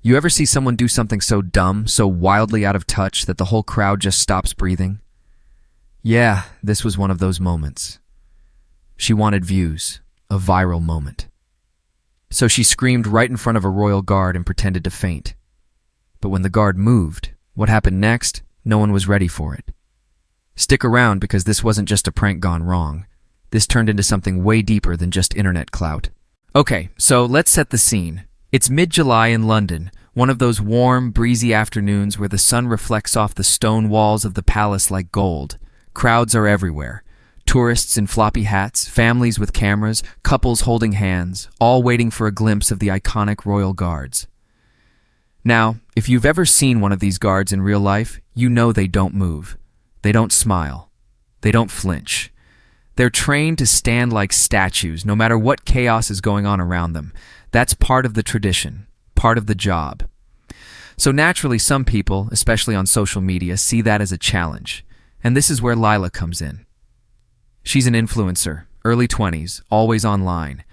You ever see someone do something so dumb, so wildly out of touch that the whole crowd just stops breathing? Yeah, this was one of those moments. She wanted views, a viral moment. So she screamed right in front of a royal guard and pretended to faint. But when the guard moved, what happened next? No one was ready for it. Stick around, because this wasn't just a prank gone wrong. This turned into something way deeper than just internet clout. Okay, so let's set the scene. It's mid-July in London, one of those warm, breezy afternoons where the sun reflects off the stone walls of the palace like gold. Crowds are everywhere. Tourists in floppy hats, families with cameras, couples holding hands, all waiting for a glimpse of the iconic royal guards. Now, if you've ever seen one of these guards in real life, you know they don't move. They don't smile. They don't flinch. They're trained to stand like statues, no matter what chaos is going on around them. That's part of the tradition, part of the job. So naturally, some people, especially on social media, see that as a challenge. And this is where Lila comes in. She's an influencer, early 20s, always online.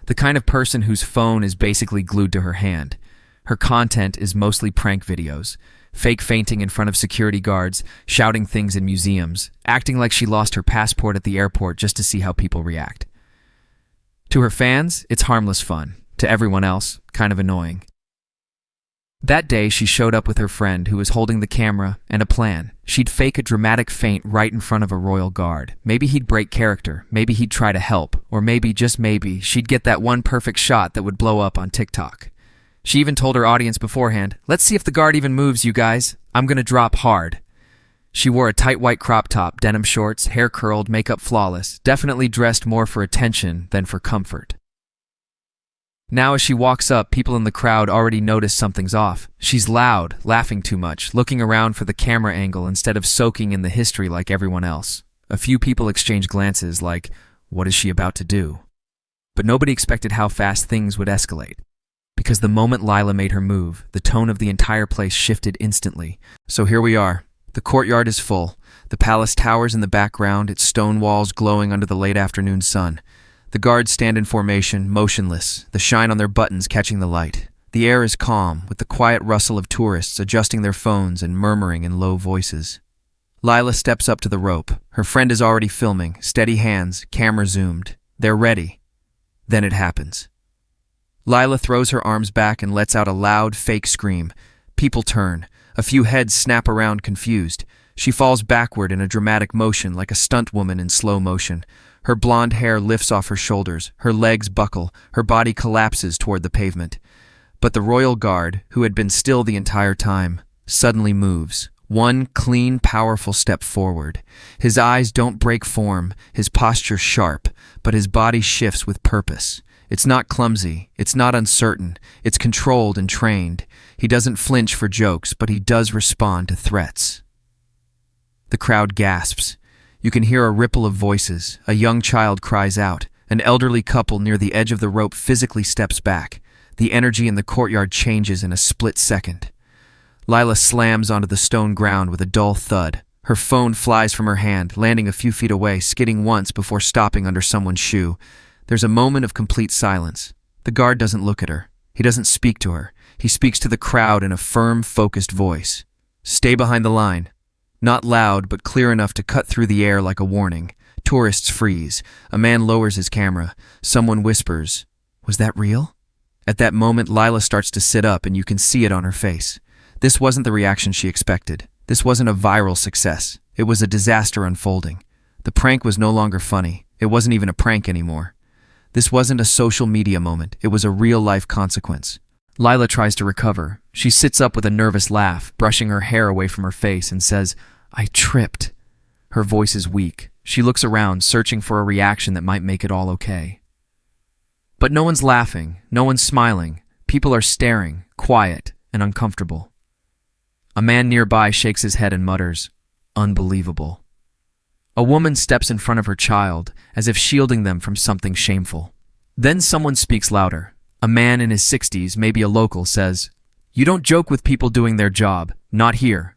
The kind of person whose phone is basically glued to her hand. Her content is mostly prank videos, fake fainting in front of security guards, shouting things in museums, acting like she lost her passport at the airport just to see how people react. To her fans, it's harmless fun. To everyone else, kind of annoying. That day, she showed up with her friend who was holding the camera and a plan. She'd fake a dramatic faint right in front of a royal guard. Maybe he'd break character, maybe he'd try to help, or maybe, just maybe, she'd get that one perfect shot that would blow up on TikTok. She even told her audience beforehand, "Let's see if the guard even moves, you guys. I'm gonna drop hard." She wore a tight white crop top, denim shorts, hair curled, makeup flawless, definitely dressed more for attention than for comfort. Now as she walks up, people in the crowd already notice something's off. She's loud, laughing too much, looking around for the camera angle instead of soaking in the history like everyone else. A few people exchange glances like, what is she about to do? But nobody expected how fast things would escalate. Because the moment Lila made her move, the tone of the entire place shifted instantly. So here we are. The courtyard is full. The palace towers in the background, its stone walls glowing under the late afternoon sun. The guards stand in formation, motionless, the shine on their buttons catching the light. The air is calm, with the quiet rustle of tourists adjusting their phones and murmuring in low voices. Lila steps up to the rope. Her friend is already filming, steady hands, camera zoomed. They're ready. Then it happens. Lila throws her arms back and lets out a loud, fake scream. People turn. A few heads snap around confused. She falls backward in a dramatic motion like a stunt woman in slow motion. Her blonde hair lifts off her shoulders, her legs buckle, her body collapses toward the pavement. But the royal guard, who had been still the entire time, suddenly moves. One clean, powerful step forward. His eyes don't break form, his posture sharp, but his body shifts with purpose. It's not clumsy, it's not uncertain, it's controlled and trained. He doesn't flinch for jokes, but he does respond to threats. The crowd gasps. You can hear a ripple of voices. A young child cries out. An elderly couple near the edge of the rope physically steps back. The energy in the courtyard changes in a split second. Lila slams onto the stone ground with a dull thud. Her phone flies from her hand, landing a few feet away, skidding once before stopping under someone's shoe. There's a moment of complete silence. The guard doesn't look at her. He doesn't speak to her. He speaks to the crowd in a firm, focused voice. Stay behind the line. Not loud, but clear enough to cut through the air like a warning. Tourists freeze. A man lowers his camera. Someone whispers, "Was that real?" At that moment, Lila starts to sit up, and you can see it on her face. This wasn't the reaction she expected. This wasn't a viral success. It was a disaster unfolding. The prank was no longer funny. It wasn't even a prank anymore. This wasn't a social media moment. It was a real-life consequence. Lila tries to recover. She sits up with a nervous laugh, brushing her hair away from her face, and says, "I tripped." Her voice is weak. She looks around, searching for a reaction that might make it all okay. But no one's laughing, no one's smiling. People are staring, quiet and uncomfortable. A man nearby shakes his head and mutters, "Unbelievable." A woman steps in front of her child, as if shielding them from something shameful. Then someone speaks louder. A man in his 60s, maybe a local, says, "You don't joke with people doing their job. Not here."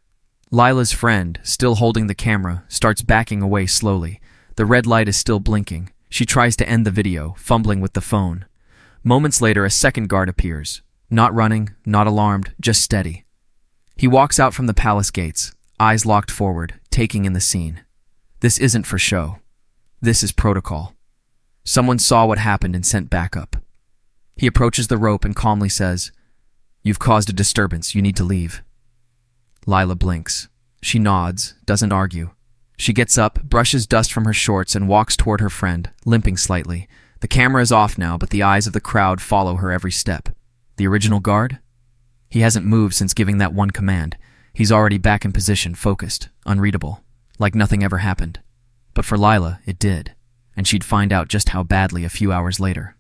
Lila's friend, still holding the camera, starts backing away slowly. The red light is still blinking. She tries to end the video, fumbling with the phone. Moments later, a second guard appears. Not running, not alarmed, just steady. He walks out from the palace gates, eyes locked forward, taking in the scene. This isn't for show. This is protocol. Someone saw what happened and sent backup. He approaches the rope and calmly says, "You've caused a disturbance. You need to leave." Lila blinks. She nods, doesn't argue. She gets up, brushes dust from her shorts, and walks toward her friend, limping slightly. The camera is off now, but the eyes of the crowd follow her every step. The original guard? He hasn't moved since giving that one command. He's already back in position, focused, unreadable, like nothing ever happened. But for Lila, it did, and she'd find out just how badly a few hours later.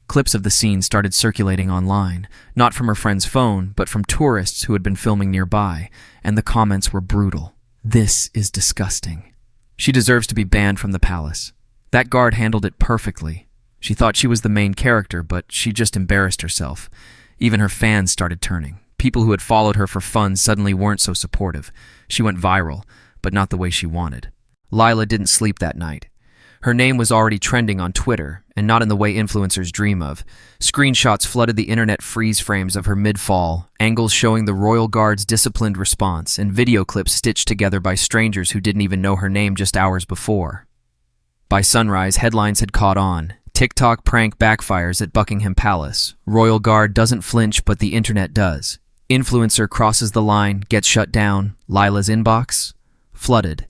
Clips of the scene started circulating online, not from her friend's phone, but from tourists who had been filming nearby, and the comments were brutal. "This is disgusting. She deserves to be banned from the palace. That guard handled it perfectly. She thought she was the main character, but she just embarrassed herself." Even her fans started turning. People who had followed her for fun suddenly weren't so supportive. She went viral, but not the way she wanted. Lila didn't sleep that night. Her name was already trending on Twitter, and not in the way influencers dream of. Screenshots flooded the internet freeze frames of her mid-fall, angles showing the royal guard's disciplined response, and video clips stitched together by strangers who didn't even know her name just hours before. By sunrise, headlines had caught on. TikTok prank backfires at Buckingham Palace. Royal Guard doesn't flinch, but the internet does. Influencer crosses the line, gets shut down. Lila's inbox? Flooded.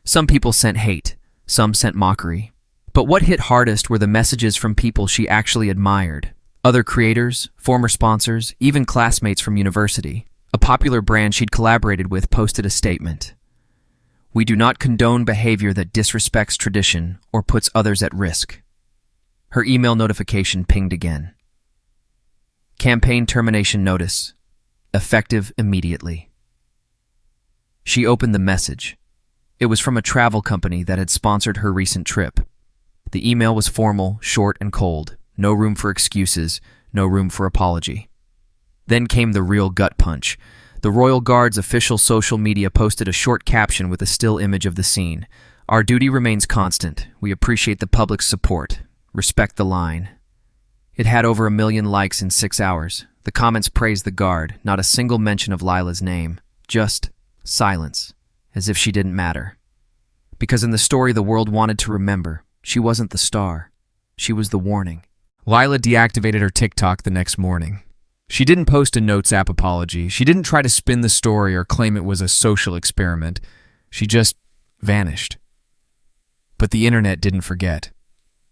Some people sent hate. Some sent mockery. But what hit hardest were the messages from people she actually admired. Other creators, former sponsors, even classmates from university. A popular brand she'd collaborated with posted a statement. "We do not condone behavior that disrespects tradition or puts others at risk." Her email notification pinged again. Campaign termination notice. Effective immediately. She opened the message. It was from a travel company that had sponsored her recent trip. The email was formal, short, and cold. No room for excuses, no room for apology. Then came the real gut punch. The Royal Guard's official social media posted a short caption with a still image of the scene. "Our duty remains constant. We appreciate the public's support. Respect the line." It had over 1 million likes in 6 hours. The comments praised the guard, not a single mention of Lila's name. Just silence, as if she didn't matter. Because in the story the world wanted to remember, she wasn't the star. She was the warning. Lila deactivated her TikTok the next morning. She didn't post a Notes app apology. She didn't try to spin the story or claim it was a social experiment. She just vanished. But the internet didn't forget.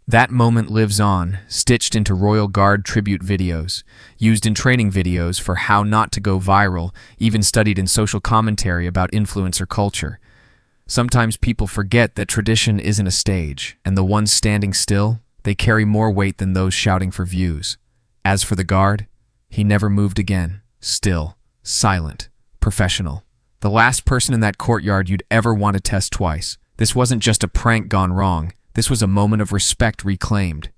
That moment lives on, stitched into Royal Guard tribute videos, used in training videos for how not to go viral, even studied in social commentary about influencer culture. Sometimes people forget that tradition isn't a stage, and the ones standing still, they carry more weight than those shouting for views. As for the guard, he never moved again. Still, silent, professional. The last person in that courtyard you'd ever want to test twice. This wasn't just a prank gone wrong. This was a moment of respect reclaimed.